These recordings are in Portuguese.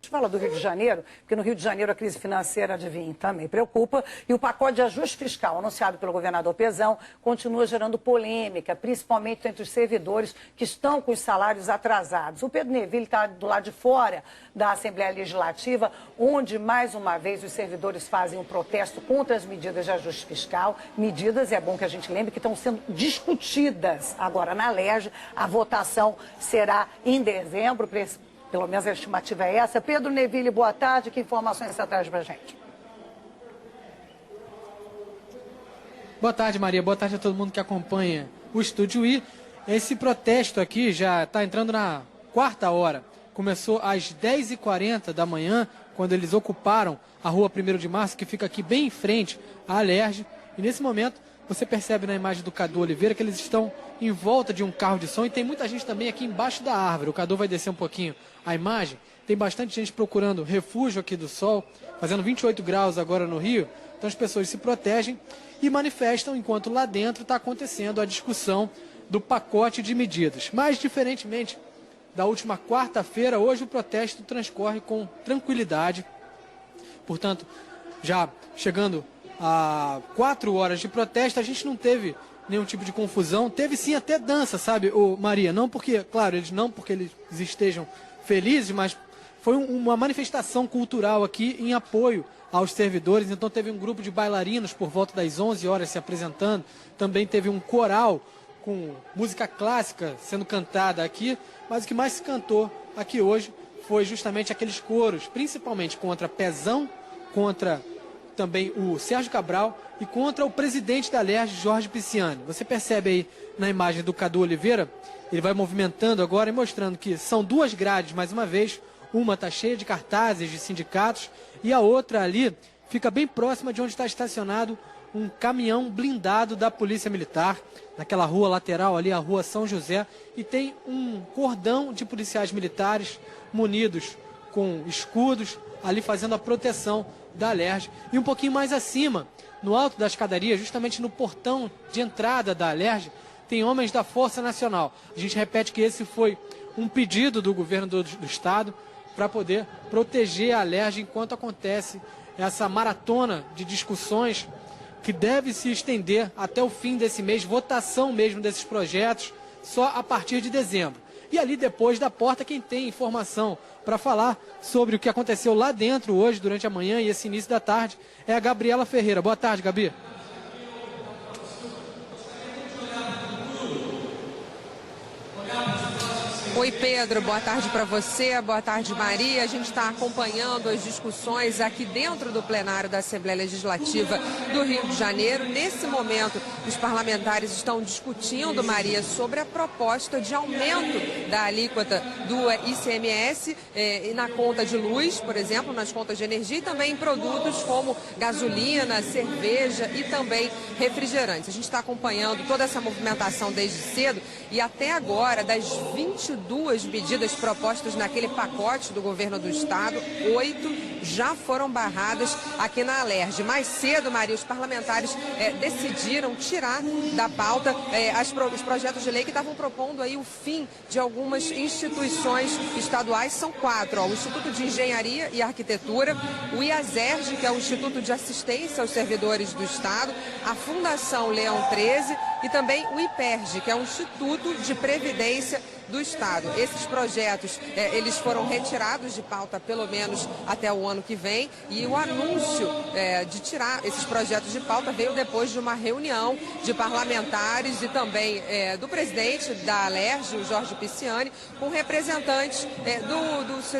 gente fala do Rio de Janeiro, porque no Rio de Janeiro a crise financeira, adivinha, também preocupa, e o pacote de ajuste fiscal anunciado pelo governador Pezão continua gerando polêmica, principalmente entre os servidores que estão com os salários atrasados. O Pedro Neville está do lado de fora da Assembleia Legislativa, onde, mais uma vez, os servidores fazem um protesto contra as medidas de ajuste fiscal. Medidas, é bom que a gente lembre, que estão sendo discutidas agora na LERJ. A votação será em dezembro, pelo menos a estimativa é essa. Pedro Neville, boa tarde. Que informações você traz para a gente? Boa tarde, Maria. Boa tarde a todo mundo que acompanha o Estúdio I. Esse protesto aqui já está entrando na quarta hora. Começou às 10h40 da manhã, quando eles ocuparam a rua 1º de Março, que fica aqui bem em frente à LERJ. E nesse momento, você percebe na imagem do Cadu Oliveira que eles estão em volta de um carro de som e tem muita gente também aqui embaixo da árvore. O Cadu vai descer um pouquinho a imagem. Tem bastante gente procurando refúgio aqui do sol, fazendo 28 graus agora no Rio. Então as pessoas se protegem e manifestam enquanto lá dentro está acontecendo a discussão do pacote de medidas. Mas, diferentemente da última quarta-feira, hoje o protesto transcorre com tranquilidade. Portanto, já chegando a 4 horas de protesto, a gente não teve nenhum tipo de confusão. Teve sim até dança, sabe, Maria? Não porque, claro, porque eles estejam felizes, mas foi uma manifestação cultural aqui em apoio aos servidores. Então teve um grupo de bailarinos por volta das 11 horas se apresentando. Também teve um coral com música clássica sendo cantada aqui. Mas o que mais se cantou aqui hoje foi justamente aqueles coros, principalmente contra Pezão, contra também o Sérgio Cabral e contra o presidente da LERJ, Jorge Pisciani. Você percebe aí na imagem do Cadu Oliveira, ele vai movimentando agora e mostrando que são 2 grades, mais uma vez. Uma está cheia de cartazes de sindicatos e a outra ali fica bem próxima de onde está estacionado um caminhão blindado da Polícia Militar, naquela rua lateral ali, a rua São José, e tem um cordão de policiais militares munidos com escudos ali fazendo a proteção da LERJ. E um pouquinho mais acima, no alto da escadaria, justamente no portão de entrada da LERJ, tem homens da Força Nacional. A gente repete que esse foi um pedido do governo do Estado para poder proteger a LERJ enquanto acontece essa maratona de discussões que deve se estender até o fim desse mês, votação mesmo desses projetos, só a partir de dezembro. E ali depois da porta, quem tem informação para falar sobre o que aconteceu lá dentro hoje, durante a manhã e esse início da tarde, é a Gabriela Ferreira. Boa tarde, Gabi. Oi, Pedro, boa tarde para você, boa tarde, Maria. A gente está acompanhando as discussões aqui dentro do plenário da Assembleia Legislativa do Rio de Janeiro. Nesse momento, os parlamentares estão discutindo, Maria, sobre a proposta de aumento da alíquota do ICMS na conta de luz, por exemplo, nas contas de energia e também em produtos como gasolina, cerveja e também refrigerantes. A gente está acompanhando toda essa movimentação desde cedo e até agora, das 22 medidas propostas naquele pacote do governo do Estado, 8 já foram barradas aqui na LERJ. Mais cedo, Maria, os parlamentares decidiram tirar da pauta os projetos de lei que estavam propondo aí o fim de algumas instituições estaduais. São 4, o Instituto de Engenharia e Arquitetura, o IASERJ, que é o Instituto de Assistência aos Servidores do Estado, a Fundação Leão 13 e também o IPERJ, que é o Instituto de Previdência do Estado. Esses projetos, eles foram retirados de pauta pelo menos até o ano que vem, e o anúncio de tirar esses projetos de pauta veio depois de uma reunião de parlamentares e também do presidente da LERJ, o Jorge Pisciani, com representantes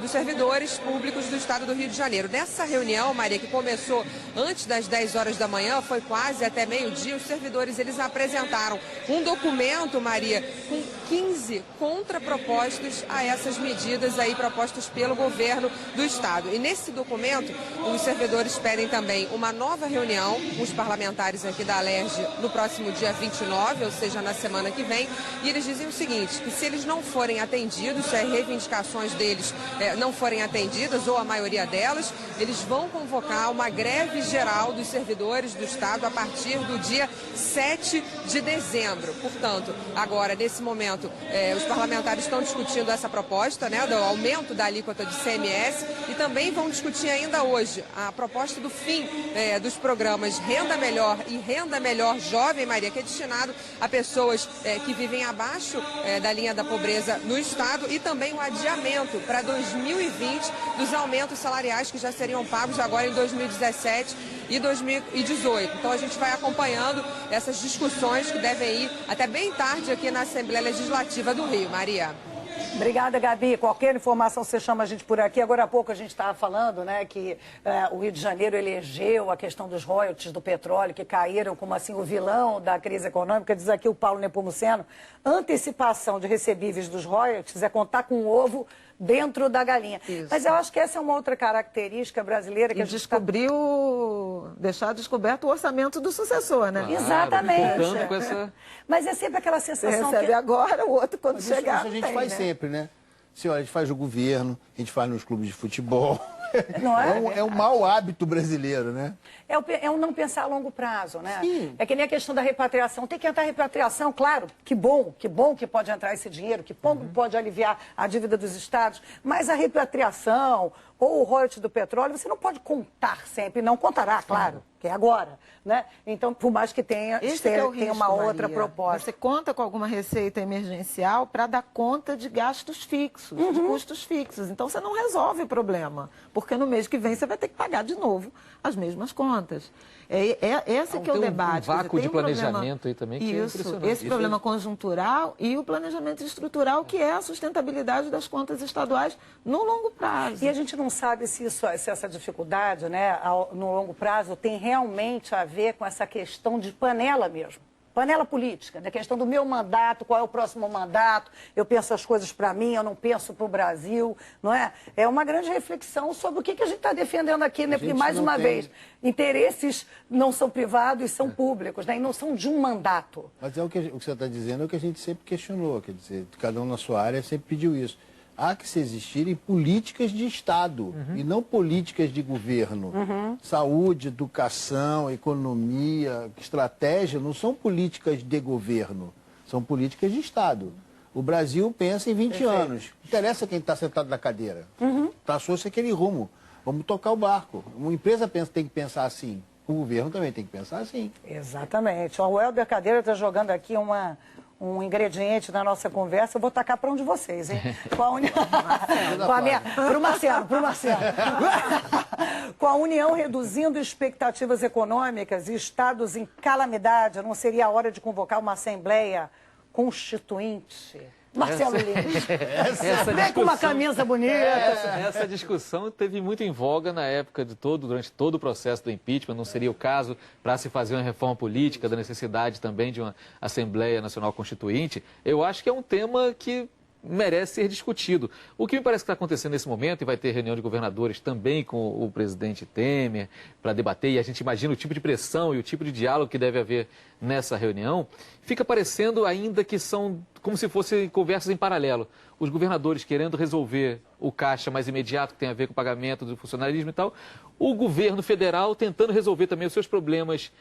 dos servidores públicos do Estado do Rio de Janeiro. Nessa reunião, Maria, que começou antes das 10 horas da manhã, foi quase até meio-dia, os servidores eles apresentaram um documento, Maria, com 15 contrapropostos a essas medidas aí propostas pelo governo do Estado. E nesse documento, os servidores pedem também uma nova reunião com os parlamentares aqui da LERJ no próximo dia 29, ou seja, na semana que vem, e eles dizem o seguinte, que se eles não forem atendidos, se as reivindicações deles não forem atendidas, ou a maioria delas, eles vão convocar uma greve geral dos servidores do Estado a partir do dia 7 de dezembro. Portanto, agora, nesse momento, momento, os parlamentares estão discutindo essa proposta, né, do aumento da alíquota de CMS, e também vão discutir ainda hoje a proposta do fim dos programas Renda Melhor e Renda Melhor Jovem, Maria, que é destinado a pessoas que vivem abaixo da linha da pobreza no Estado, e também o adiamento para 2020 dos aumentos salariais que já seriam pagos agora em 2017 e 2018. Então a gente vai acompanhando essas discussões que devem ir até bem tarde aqui na Assembleia Legislativa do Rio. Maria. Obrigada, Gabi. Qualquer informação você chama a gente por aqui. Agora há pouco a gente estava falando, né, que o Rio de Janeiro elegeu a questão dos royalties do petróleo, que caíram como assim o vilão da crise econômica. Diz aqui o Paulo Nepomuceno, antecipação de recebíveis dos royalties é contar com o ovo dentro da galinha. Isso. Mas eu acho que essa é uma outra característica brasileira que a gente deixar descoberto o orçamento do sucessor, né? Claro, exatamente. Com essa... Mas é sempre aquela sensação você recebe agora, o outro quando mas chegar. Isso a gente faz sempre, né? A gente faz no governo, a gente faz nos clubes de futebol. Não é? É um mau hábito brasileiro, né? É um não pensar a longo prazo, né? Sim. É que nem a questão da repatriação. Tem que entrar repatriação, claro. Que bom que pode entrar esse dinheiro, que bom que pode aliviar a dívida dos estados. Mas a repatriação ou o royalties do petróleo, você não pode contar sempre. Não contará, claro, que é agora, né? Então, por mais que tenha uma outra proposta. Você conta com alguma receita emergencial para dar conta de gastos fixos, de custos fixos. Então, você não resolve o problema, porque no mês que vem você vai ter que pagar de novo as mesmas contas. Esse que é o debate. Um vácuo de planejamento aí também, que é impressionante. Esse problema conjuntural e o planejamento estrutural, que é a sustentabilidade das contas estaduais no longo prazo. E a gente não sabe se essa dificuldade, né, no longo prazo, tem realmente a ver com essa questão de panela mesmo. Panela política, da questão do meu mandato, qual é o próximo mandato, eu penso as coisas para mim, eu não penso para o Brasil, não é? É uma grande reflexão sobre o que a gente está defendendo aqui, né? Porque, mais uma vez, interesses não são privados, são públicos, né? E não são de um mandato. Mas o que você está dizendo é o que a gente sempre questionou, quer dizer, cada um na sua área sempre pediu isso. Há que se existirem políticas de Estado e não políticas de governo. Saúde, educação, economia, estratégia não são políticas de governo, são políticas de Estado. O Brasil pensa em 20 anos. Não interessa quem está sentado na cadeira. Traçou-se aquele rumo. Vamos tocar o barco. Uma empresa tem que pensar assim. O governo também tem que pensar assim. Exatamente. O Helder Cadeira está jogando aqui um ingrediente na nossa conversa, eu vou tacar para um de vocês, hein? Pro Marcelo. Com a União reduzindo expectativas econômicas e estados em calamidade, não seria a hora de convocar uma Assembleia Constituinte? Marcelo Lins. Vem com uma camisa bonita. Essa discussão teve muito em voga na época durante todo o processo do impeachment. Não seria o caso para se fazer uma reforma política, da necessidade também de uma Assembleia Nacional Constituinte. Eu acho que é um tema que merece ser discutido. O que me parece que está acontecendo nesse momento, e vai ter reunião de governadores também com o presidente Temer para debater, e a gente imagina o tipo de pressão e o tipo de diálogo que deve haver nessa reunião, fica parecendo ainda que são como se fossem conversas em paralelo. Os governadores querendo resolver o caixa mais imediato, que tem a ver com o pagamento do funcionalismo e tal, o governo federal tentando resolver também os seus problemas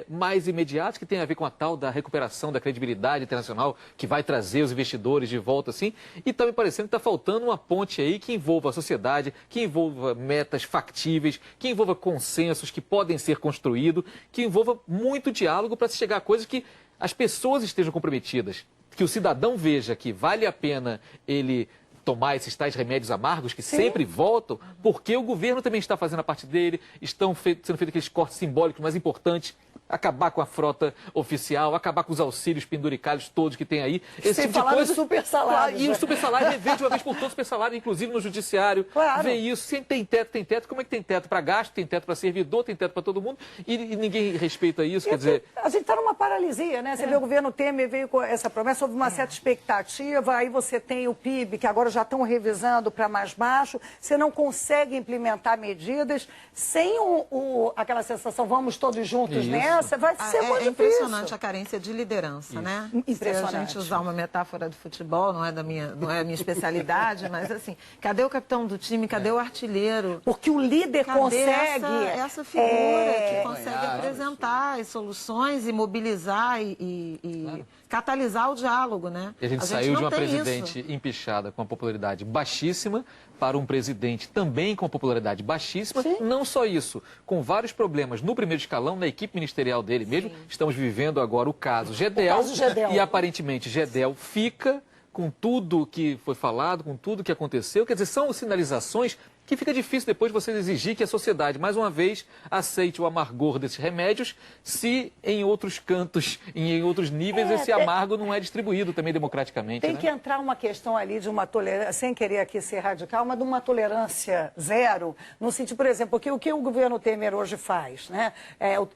mais imediatos, que tem a ver com a tal da recuperação da credibilidade internacional, que vai trazer os investidores de volta, assim, e está me parecendo que está faltando uma ponte aí que envolva a sociedade, que envolva metas factíveis, que envolva consensos que podem ser construídos, que envolva muito diálogo para se chegar a coisas que as pessoas estejam comprometidas, que o cidadão veja que vale a pena ele tomar esses tais remédios amargos que sempre voltam, porque o governo também está fazendo a parte dele, estão sendo feitos aqueles cortes simbólicos mais importantes, acabar com a frota oficial, acabar com os auxílios penduricalhos todos que tem aí. Esse tipo de coisa. Do super salário. E o super salário, rever de uma vez por todas o super salário, inclusive no judiciário. Claro. Ver isso. Se tem teto. Como é que tem teto para gasto, tem teto para servidor, tem teto para todo mundo, e ninguém respeita isso, quer dizer... A gente está numa paralisia, né? Você vê o governo Temer veio com essa promessa, houve uma certa expectativa, aí você tem o PIB, que agora já estão revisando para mais baixo, você não consegue implementar medidas sem aquela sensação, vamos todos juntos nessa, vai ser muito difícil. É impressionante a carência de liderança, né? Impressionante. Se a gente usar uma metáfora de futebol, não é a minha especialidade, mas assim, cadê o capitão do time, cadê o artilheiro? Porque o líder consegue... Essa figura que consegue apresentar as soluções e mobilizar e catalisar o diálogo, né? E a gente saiu não de uma tem presidente isso. empichada com a popularidade baixíssima para um presidente também com a popularidade baixíssima. Sim. Não só isso, com vários problemas no primeiro escalão, na equipe ministerial dele mesmo. Estamos vivendo agora o caso Gedel. E aparentemente Gedel fica com tudo que foi falado, com tudo que aconteceu. Quer dizer, são sinalizações que fica difícil depois você exigir que a sociedade, mais uma vez, aceite o amargor desses remédios, se em outros cantos, em outros níveis, esse amargo não é distribuído também democraticamente. Tem que entrar uma questão ali de uma tolerância, sem querer aqui ser radical, mas de uma tolerância zero, no sentido, por exemplo, o que o governo Temer hoje faz, né?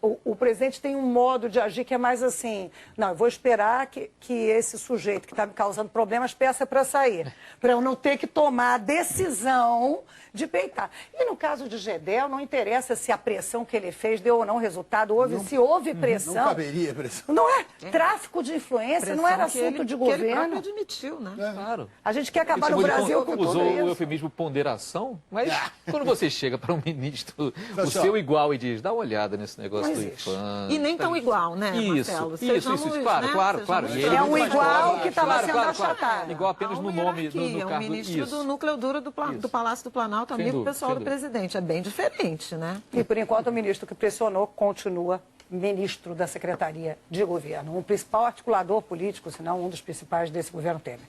O presidente tem um modo de agir que é mais assim, não, eu vou esperar que esse sujeito que está me causando problemas peça para sair, para eu não ter que tomar a decisão de peitar. E no caso de Gedel, não interessa se a pressão que ele fez deu ou não resultado, se houve pressão. Não caberia pressão. Não é? Tráfico de influência, não era assunto de governo. Que ele próprio admitiu, né? Claro. A gente quer acabar no Brasil com tudo usou isso. o eufemismo ponderação, mas quando você chega para um ministro, o seu igual, e diz, dá uma olhada nesse negócio do IFAM. E nem tão igual, né, Marcelo? Isso, claro. E ele é um igual que estava sendo achatado. Igual apenas no nome, no cargo. O ministro do núcleo duro do Palácio do Planalto, amigo pessoal do presidente. É bem diferente, né? E, por enquanto, o ministro que pressionou continua ministro da Secretaria de Governo. Um principal articulador político, se não um dos principais desse governo Temer.